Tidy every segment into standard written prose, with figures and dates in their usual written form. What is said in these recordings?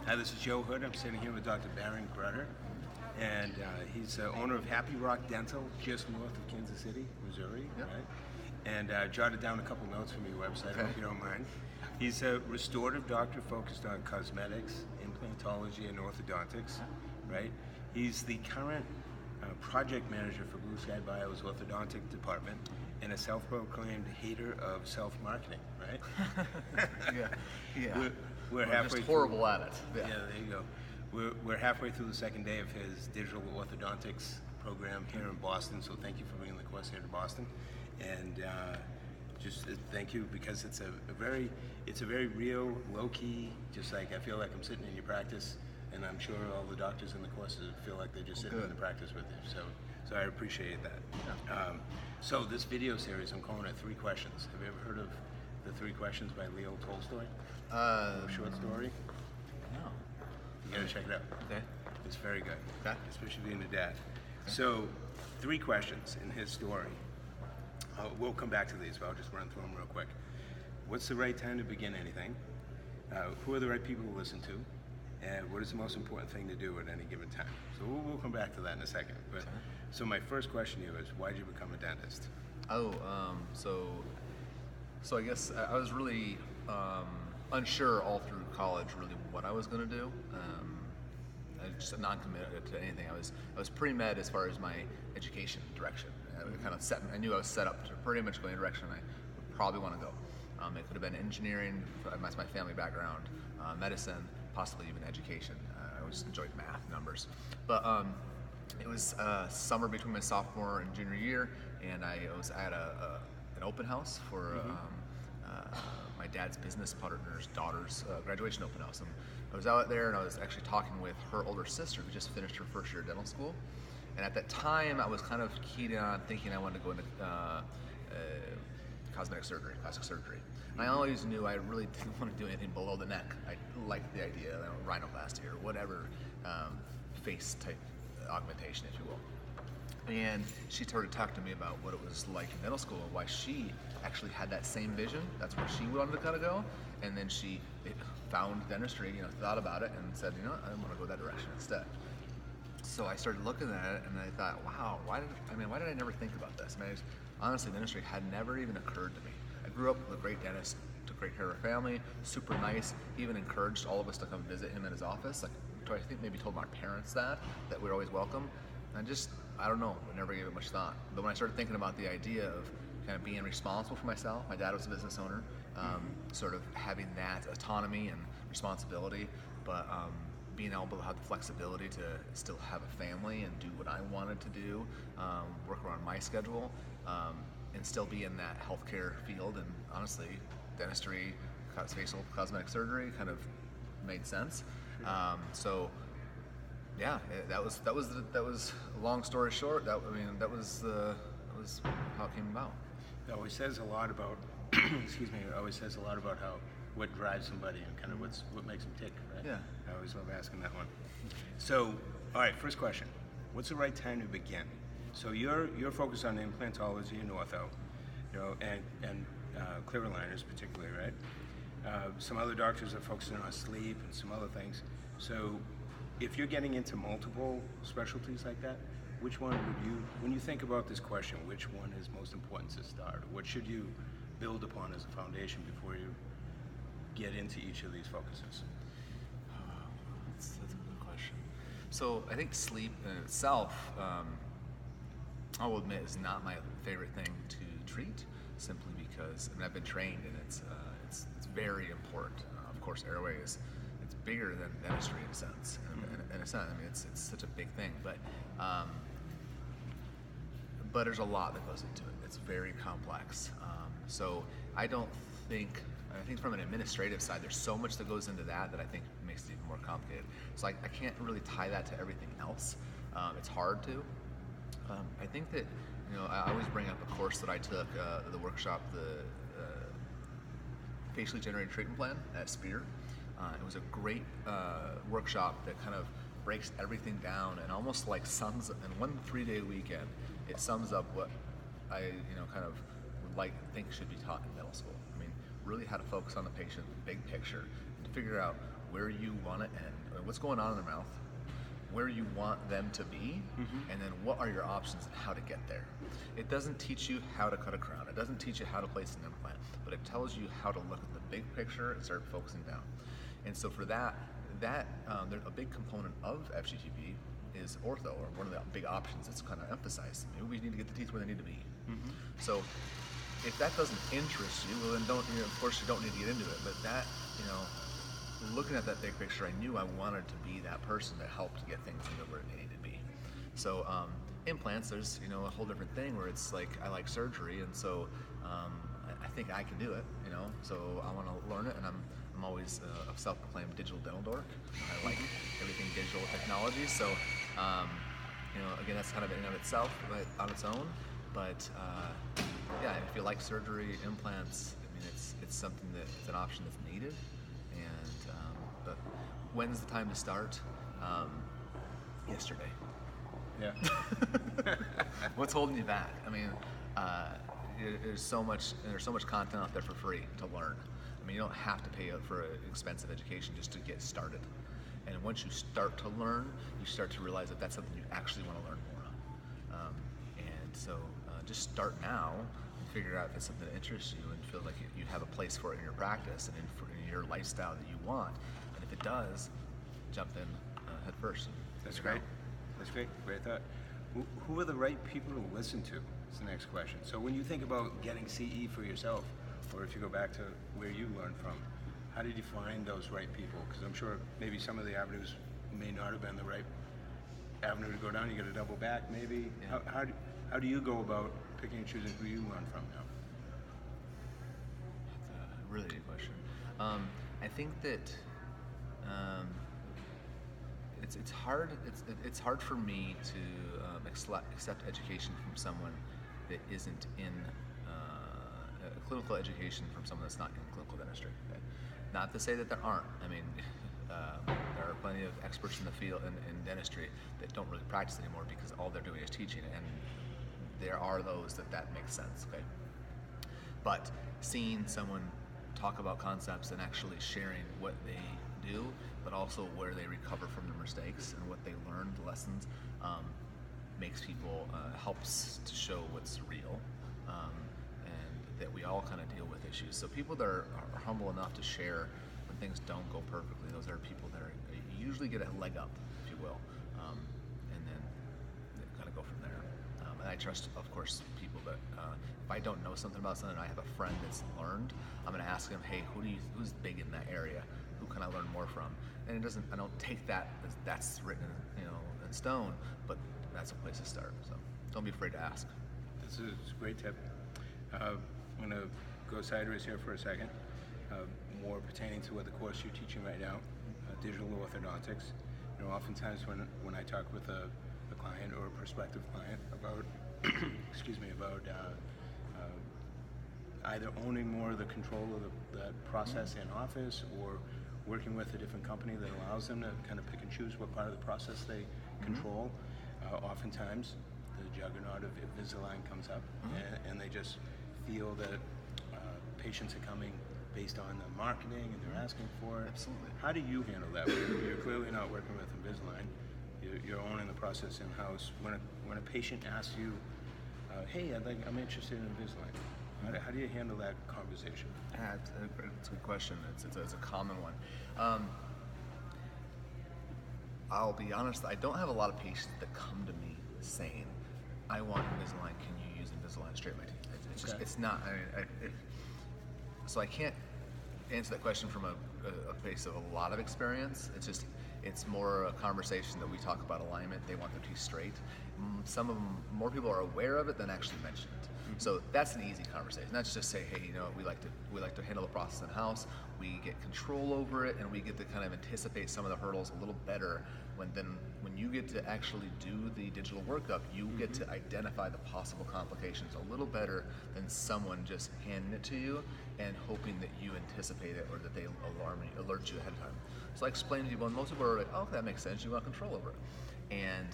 Hi, this is Joe Hood. I'm sitting here with Dr. Baron Grutter, and he's owner of Happy Rock Dental, just north of Kansas City, Missouri, Yep. right? And jotted down a couple notes from your website, I hope you don't mind. He's a restorative doctor focused on cosmetics, implantology, and orthodontics, right? He's the current project manager for Blue Sky Bio's orthodontic department and a self-proclaimed hater of self-marketing, right? Yeah. We're I'm halfway just horrible at it. Yeah, there you go. We're halfway through the second day of his digital orthodontics program here in Boston, so thank you for bringing the course here to Boston. And just thank you, because it's a very real, low-key, just like I feel like I'm sitting in your practice, and I'm sure all the doctors in the courses feel like they're just sitting in the practice with you. So I appreciate that. Yeah. So this video series, I'm calling it 3 Questions. Have you ever heard of the 3 Questions by Leo Tolstoy? A short story? No. You gotta check it out. Okay. It's very good, Okay. especially being a dad. So 3 questions in his story. We'll come back to these, but I'll just run through them real quick. What's the right time to begin anything? Who are the right people to listen to? And what is the most important thing to do at any given time? So we'll come back to that in a second. But so my first question to you is, why did you become a dentist? So I guess I was really unsure all through college, really what I was going to do. I just non-committed to anything. I was pre-med as far as my education direction. I knew I was set up to pretty much go in a direction I would probably want to go. It could have been engineering, that's my family background, medicine, possibly even education. I always enjoyed math, numbers. But it was summer between my sophomore and junior year, and I was at an open house for my dad's business partner's daughter's graduation open house. And I was out there, and I was actually talking with her older sister who just finished her first year of dental school. And at that time, I was kind of keyed on thinking I wanted to go into cosmetic surgery, plastic surgery. And I always knew I really didn't want to do anything below the neck. I liked the idea of rhinoplasty or whatever face type augmentation, if you will. And she started talking to me about what it was like in dental school and why she actually had that same vision. That's where she wanted to kind of go. And then she found dentistry, thought about it and said, I want to go that direction instead. So I started looking at it, and I thought, wow, why did I never think about this? Honestly, dentistry had never even occurred to me. I grew up with a great dentist, took great care of our family, super nice. He even encouraged all of us to come visit him in his office. I think maybe told my parents that we were always welcome. And I don't know, I never gave it much thought. But when I started thinking about the idea of kind of being responsible for myself, my dad was a business owner, sort of having that autonomy and responsibility, but being able to have the flexibility to still have a family and do what I wanted to do, work around my schedule, and still be in that healthcare field. And honestly, dentistry, facial cosmetic surgery kind of made sense. So yeah, that was a long story short. That was how it came about. It always says a lot about excuse me. It always says a lot about what drives somebody and kind of what makes them tick, right? Yeah. I always love asking that one. So, all right, first question: what's the right time to begin? So you're focused on implantology and ortho, and clear aligners particularly, right? Some other doctors are focusing on sleep and some other things. So, if you're getting into multiple specialties like that, which one when you think about this question, which one is most important to start? What should you build upon as a foundation before you get into each of these focuses? That's a good question. So I think sleep in itself, I will admit, is not my favorite thing to treat, simply because I've been trained, and it's very important. Of course, airway it's bigger than dentistry in a sense. In a sense, it's such a big thing, but there's a lot that goes into it. It's very complex. So I think from an administrative side, there's so much that goes into that I think makes it even more complicated. So I can't really tie that to everything else. It's hard to. I think that, I always bring up a course that I took, the workshop, the facially generated treatment plan at Spear. It was a great workshop that kind of breaks everything down and almost like sums, in one 3-day weekend, it sums up what I kind of would think should be taught in dental school. Really how to focus on the patient, big picture, and to figure out where you want to end, or what's going on in their mouth, where you want them to be, and then what are your options and how to get there. It doesn't teach you how to cut a crown. It doesn't teach you how to place an implant, but it tells you how to look at the big picture and start focusing down. And so for that there's a big component of FGTP is ortho, or one of the big options that's kind of emphasized. Maybe we need to get the teeth where they need to be. So if that doesn't interest you, well then don't, of course you don't need to get into it, but that, looking at that big picture, I knew I wanted to be that person that helped get things into where they need to be. So implants, there's a whole different thing where it's like I like surgery, and so I think I can do it. So I want to learn it, and I'm always a self-proclaimed digital dental dork. I like everything digital technology. So again, that's kind of in and of itself, but on its own. But yeah, if you like surgery, implants, I mean, it's something that it's an option that's needed. And but when's the time to start? Yesterday. Yeah. What's holding you back? I mean, there's so much content out there for free to learn. I mean, you don't have to pay for an expensive education just to get started. And once you start to learn, you start to realize that that's something you actually want to learn more on. And so just start now and figure out if it's something that interests you and feel like you have a place for it in your practice and in your lifestyle that you want. And if it does, jump in head first. That's great. That's great. Great thought. Who are the right people to listen to? Is the next question. So when you think about getting CE for yourself, or if you go back to where you learned from, how did you find those right people? Because I'm sure maybe some of the avenues may not have been the right avenue to go down. You got to double back, maybe. Yeah. How do you go about picking and choosing who you learn from now? That's a really good question. I think that it's hard. It's hard for me to accept education from someone that isn't in clinical education from someone that's not in clinical dentistry. Okay? Not to say that there aren't. I mean, there are plenty of experts in the field in dentistry that don't really practice anymore because all they're doing is teaching, and there are those that makes sense. Okay, but seeing someone talk about concepts and actually sharing what they do, but also where they recover from their mistakes and what they learned, lessons, makes people, helps to show what's real, and that we all kind of deal with issues. So people that are humble enough to share when things don't go perfectly, those are people that usually get a leg up, if you will, and then kind of go from there. And I trust, of course, people that if I don't know something about something and I have a friend that's learned, I'm going to ask them, hey, who's big in that area? Who can I learn more from? And I don't take that as that's written in stone, but that's a place to start. So don't be afraid to ask. This is a great tip. I'm going to go sideways here for a second, more pertaining to what the course you're teaching right now, digital orthodontics. Oftentimes when I talk with a client or a prospective client about, about either owning more of the control of that process in office, or working with a different company that allows them to kind of pick and choose what part of the process they control. Oftentimes, the juggernaut of Invisalign comes up, and they just feel that patients are coming based on the marketing and they're asking for it. Absolutely. How do you handle that? You're clearly not working with Invisalign. You're owning the process in-house. When a patient asks you, hey, I'm interested in Invisalign, how do you handle that conversation? It's a good question. It's a common one. I'll be honest, I don't have a lot of patients that come to me saying, I want Invisalign, can you use Invisalign to straighten my teeth? It's just, it's not, so I can't answer that question from a place of a lot of experience. It's more a conversation that we talk about alignment. They want their teeth straight. Some of them, more people are aware of it than actually mention it. So that's an easy conversation. That's just say, hey, we like to handle the process in house. We get control over it, and we get to kind of anticipate some of the hurdles a little better. When you get to actually do the digital workup, you get to identify the possible complications a little better than someone just handing it to you and hoping that you anticipate it or that they alert you ahead of time. So I explain to people, and most people are like, oh, that makes sense. You want control over it. And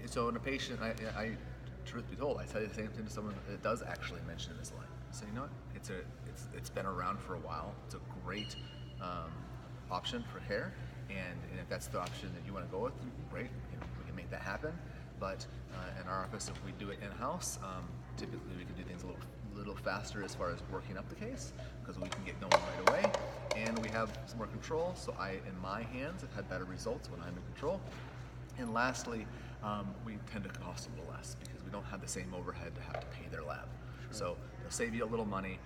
so in a patient, I truth be told, I tell you the same thing to someone that does actually mention Invisalign. So you know what? It's been around for a while. It's a great option for hair, and if that's the option that you want to go with, great, we can make that happen. But in our office, if we do it in-house, typically we can do things a little faster as far as working up the case, because we can get going right away, and we have some more control. So in my hands, have had better results when I'm in control. And lastly, we tend to cost a little less because we don't have the same overhead to have to pay their lab. Sure. So it'll save you a little money.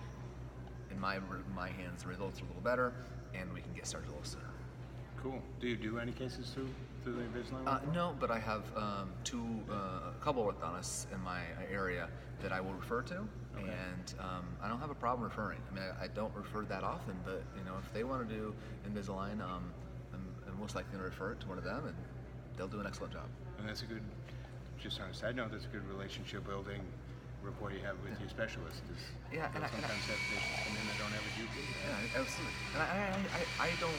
In my hands, the results are a little better, and we can get started a little sooner. Cool. Do you do any cases through the Invisalign? No, but I have a couple orthodontists in my area that I will refer to, okay. And I don't have a problem referring. I mean, I don't refer that often, but if they want to do Invisalign, I'm most likely going to refer it to one of them, and they'll do an excellent job. And that's a good, just on a side note, that's a good relationship building rapport you have with your specialist. Yeah, and sometimes have patients come in that don't have a GP. Yeah, absolutely. And I don't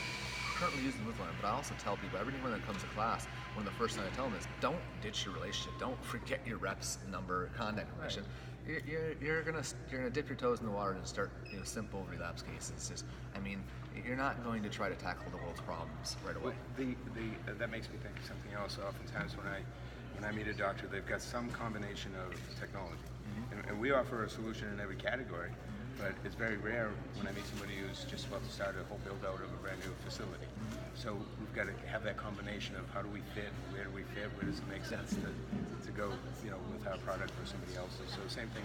currently use Invisalign, but I also tell people, everyone that comes to class, one of the first things I tell them is, don't ditch your relationship. Don't forget your rep's number, contact information. Right. You're gonna dip your toes in the water and start simple relapse cases. You're not going to try to tackle the world's problems right away. Well, that makes me think of something else. Oftentimes when I meet a doctor, they've got some combination of technology, and we offer a solution in every category. But it's very rare when I meet somebody who's just about to start a whole build out of a brand new facility. So we've got to have that combination of how do we fit, where do we fit, where does it make sense to go, with our product or somebody else's. So same thing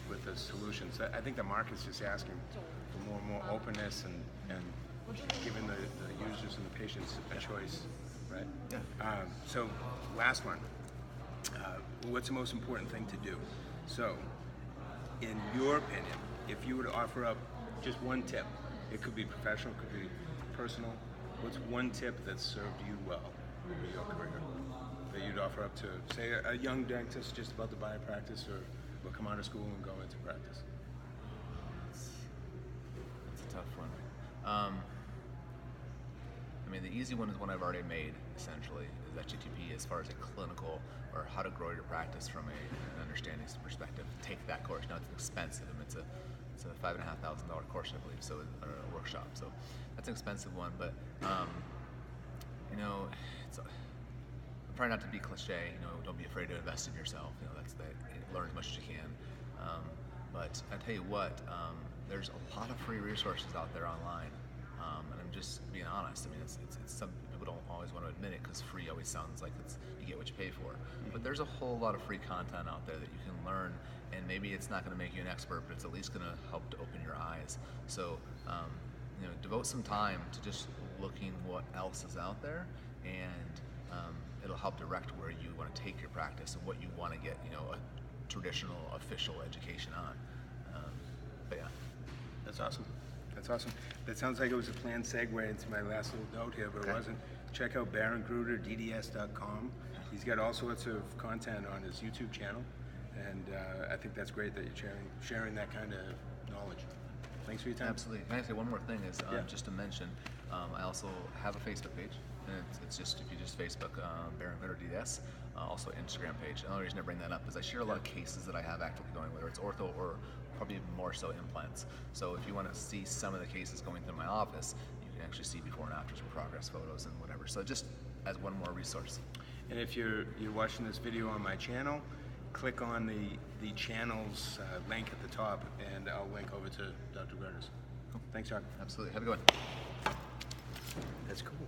with the solutions. I think the market's just asking for more and more openness and giving the users and the patients a choice, right? Yeah. So last one. What's the most important thing to do? So, in your opinion, if you were to offer up just one tip, it could be professional, could be personal, what's one tip that served you well over your career that you'd offer up to, say, a young dentist just about to buy a practice or will come out of school and go into practice? That's a tough one. The easy one is one I've already made, essentially, is HTTP as far as a clinical or how to grow your practice from an understanding perspective. Take that course. Now, it's expensive. It's a $5,500 course, I believe, so a workshop. So that's an expensive one, but try not to be cliche. Don't be afraid to invest in yourself. Learn as much as you can. But I tell you what, there's a lot of free resources out there online. And I'm just being honest. It's some people don't always want to admit it because free always sounds like you get what you pay for. But there's a whole lot of free content out there that you can learn, and maybe it's not going to make you an expert, but it's at least going to help to open your eyes. So, devote some time to just looking what else is out there, and it'll help direct where you want to take your practice and what you want to get, a traditional official education on. But yeah. That's awesome. That sounds like it was a planned segue into my last little note here, but It wasn't. Check out Baron Grutter, DDS.com. He's got all sorts of content on his YouTube channel, and I think that's great that you're sharing that kind of knowledge. Thanks for your time. Absolutely. Can I say one more thing? Just to mention, I also have a Facebook page, and it's just, if you just Facebook Baron Grutter DDS, also Instagram page. The only reason I bring that up is I share a lot of cases that I have actively going, whether it's ortho or probably even more so implants. So if you want to see some of the cases going through my office, you can actually see before and afters, progress photos and whatever. So just as one more resource. And if you're watching this video on my channel, click on the channel's link at the top, and I'll link over to Dr. Gutter's. Cool. Thanks, Doc. Absolutely. Have a good one. That's cool.